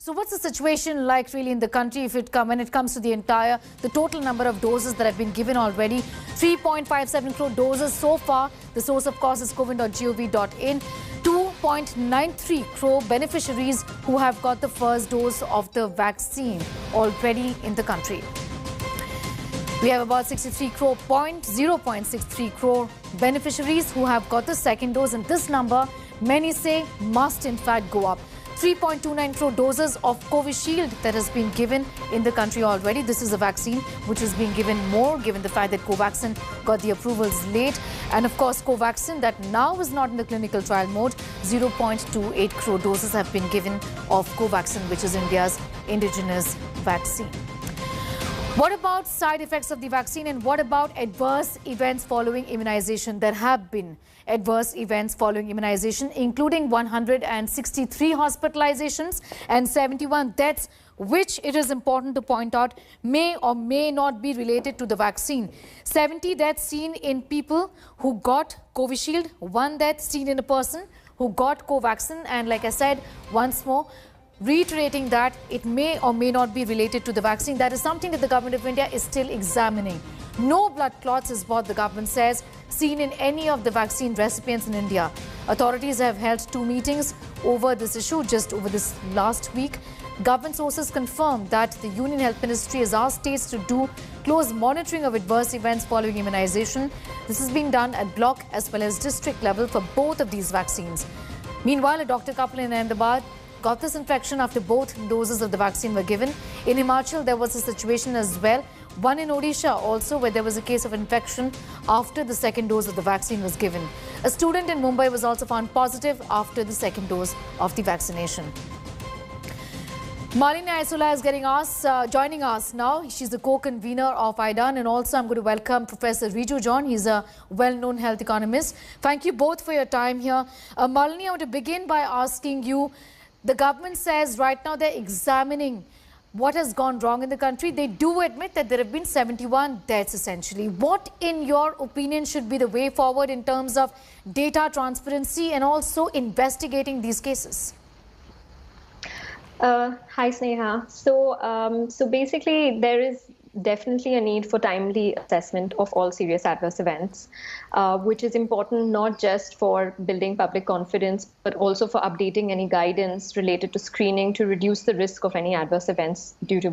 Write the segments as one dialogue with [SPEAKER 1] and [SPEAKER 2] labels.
[SPEAKER 1] So what's the situation like really in the country when it comes to the total number of doses that have been given already? 3.57 crore doses so far. The source of course is covid.gov.in. 2.93 crore beneficiaries who have got the first dose of the vaccine already in the country. We have about 0.63 crore beneficiaries who have got the second dose, and this number, many say, must in fact go up. 3.29 crore doses of Covishield that has been given in the country already. This is a vaccine which is being given more given the fact that Covaxin got the approvals late. And of course, Covaxin that now is not in the clinical trial mode. 0.28 crore doses have been given of Covaxin, which is India's indigenous vaccine. What about side effects of the vaccine, and what about adverse events following immunization? There have been adverse events following immunization, including 163 hospitalizations and 71 deaths, which it is important to point out may or may not be related to the vaccine. 70 deaths seen in people who got Covishield, 1 death seen in a person who got Covaxin, and like I said, once more, reiterating that it may or may not be related to the vaccine. That is something that the government of India is still examining. No blood clots is what the government says seen in any of the vaccine recipients in India. Authorities have held 2 meetings over this issue just over this last week. Government sources confirm that the Union Health Ministry has asked states to do close monitoring of adverse events following immunization. This is being done at block as well as district level for both of these vaccines. Meanwhile, a doctor couple in Ahmedabad got this infection after both doses of the vaccine were given. In Himachal, there was a situation as well. One in Odisha also, where there was a case of infection after the second dose of the vaccine was given. A student in Mumbai was also found positive after the second dose of the vaccination. Malini Aisula is joining us now. She's the co-convener of IDAN, and also I'm going to welcome Professor Riju John. He's a well-known health economist. Thank you both for your time here. Malini, I want to begin by asking you, the government says right now they're examining what has gone wrong in the country. They do admit that there have been 71 deaths essentially. What, in your opinion, should be the way forward in terms of data transparency and also investigating these cases?
[SPEAKER 2] Hi, Sneha. So basically, there is definitely a need for timely assessment of all serious adverse events, which is important not just for building public confidence, but also for updating any guidance related to screening to reduce the risk of any adverse events due to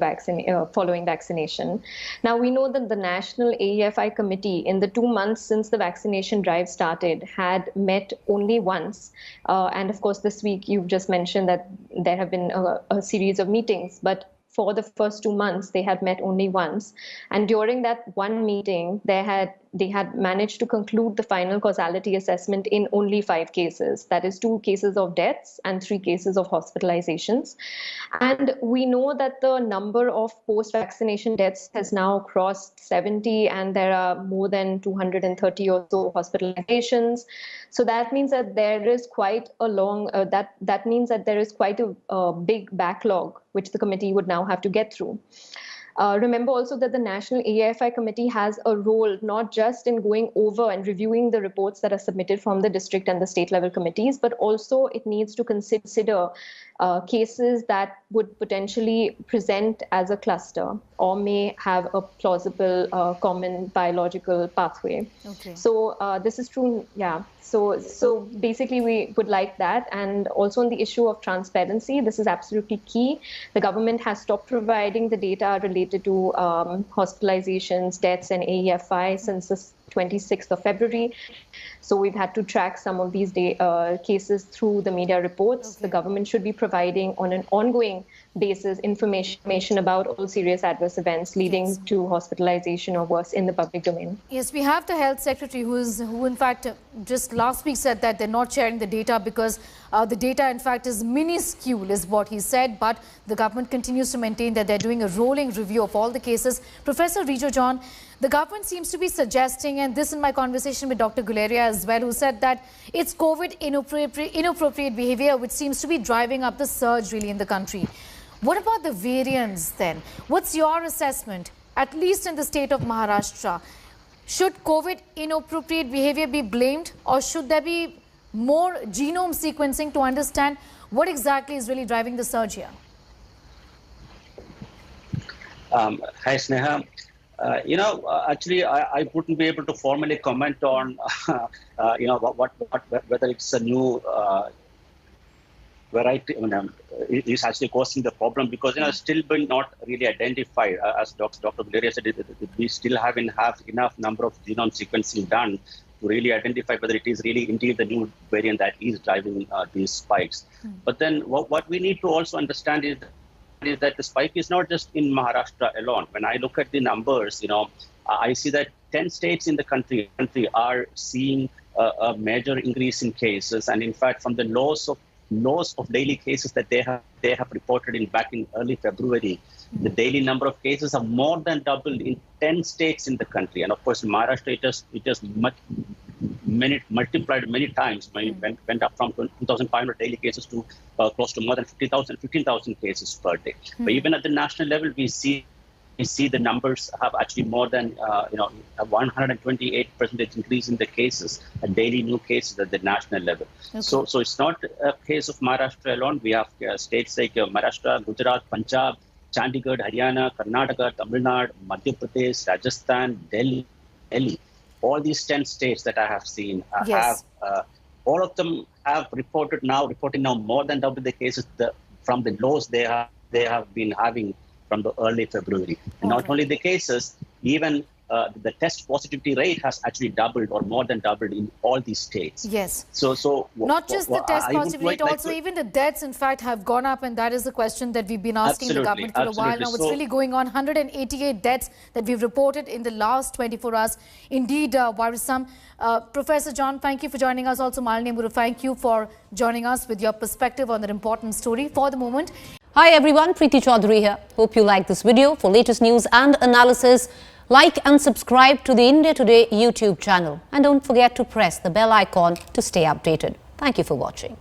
[SPEAKER 2] following vaccination. Now, we know that the National AEFI Committee, in the 2 months since the vaccination drive started, had met only once. And of course, this week, you've just mentioned that there have been a series of meetings, but for the first 2 months, they had met only once. And during that one meeting, they had managed to conclude the final causality assessment in only 5 cases. That is 2 cases of deaths and 3 cases of hospitalizations. And we know that the number of post-vaccination deaths has now crossed 70, and there are more than 230 or so hospitalizations. So that means that there is quite a that means that there is quite a big backlog, which the committee would now have to get through. Remember also that the National AEFI Committee has a role not just in going over and reviewing the reports that are submitted from the district and the state level committees, but also it needs to consider cases that would potentially present as a cluster or may have a plausible common biological pathway. Okay. So this is true, yeah. So basically we would like that. And also on the issue of transparency, this is absolutely key. The government has stopped providing the data related to hospitalizations, deaths and AEFI since the 26th of February. So we've had to track some of these cases through the media reports. Okay. The government should be providing on an ongoing basis information about all serious adverse events leading to hospitalization or worse in the public domain.
[SPEAKER 1] Yes, we have the health secretary who in fact just last week said that they're not sharing the data because the data in fact is minuscule is what he said, but the government continues to maintain that they're doing a rolling review of all the cases. Professor Riju John, the government seems to be suggesting, and this in my conversation with Dr. Guleria as well, who said that it's COVID inappropriate behavior which seems to be driving up the surge really in the country. What about the variants then? What's your assessment, at least in the state of Maharashtra? Should COVID inappropriate behavior be blamed, or should there be more genome sequencing to understand what exactly is really driving the surge here?
[SPEAKER 3] Hi, Sneha. Actually, I wouldn't be able to formally comment on, whether it's a new variety is actually causing the problem, because it's still been not really identified. As Dr. Valeria said, we still haven't have enough number of genome sequencing done to really identify whether it is really indeed the new variant that is driving these spikes. But then what we need to also understand is that the spike is not just in Maharashtra alone. When I look at the numbers, I see that 10 states in the country are seeing a major increase in cases, and in fact, from the lows of daily cases that they have reported back in early February, the daily number of cases have more than doubled in 10 states in the country. And of course, in Maharashtra, it just multiplied many times. Went up from 2,500 daily cases to close to more than 15,000 cases per day. But even at the national level, we see the numbers have actually more than a 128% increase in the cases, daily new cases at the national level. Okay. So it's not a case of Maharashtra alone. We have states like Maharashtra, Gujarat, Punjab, Chandigarh, Haryana, Karnataka, Tamil Nadu, Madhya Pradesh, Rajasthan, Delhi. All these 10 states that I have seen have all of them have reporting now more than double the cases from the lows they have been having from the early February. And not only the cases, even the test positivity rate has actually doubled or more than doubled in all these states.
[SPEAKER 1] Yes.
[SPEAKER 3] So
[SPEAKER 1] not just the test positivity rate, also even the deaths, in fact, have gone up, and that is the question that we've been asking the government for a while now. It's really going on. 188 deaths that we've reported in the last 24 hours. Indeed, worrisome. Professor John, thank you for joining us. Also, Malini Muru, thank you for joining us with your perspective on that important story. For the moment,
[SPEAKER 4] hi everyone, Preeti Chaudhary here. Hope you like this video. For latest news and analysis, like and subscribe to the India Today YouTube channel. And don't forget to press the bell icon to stay updated. Thank you for watching.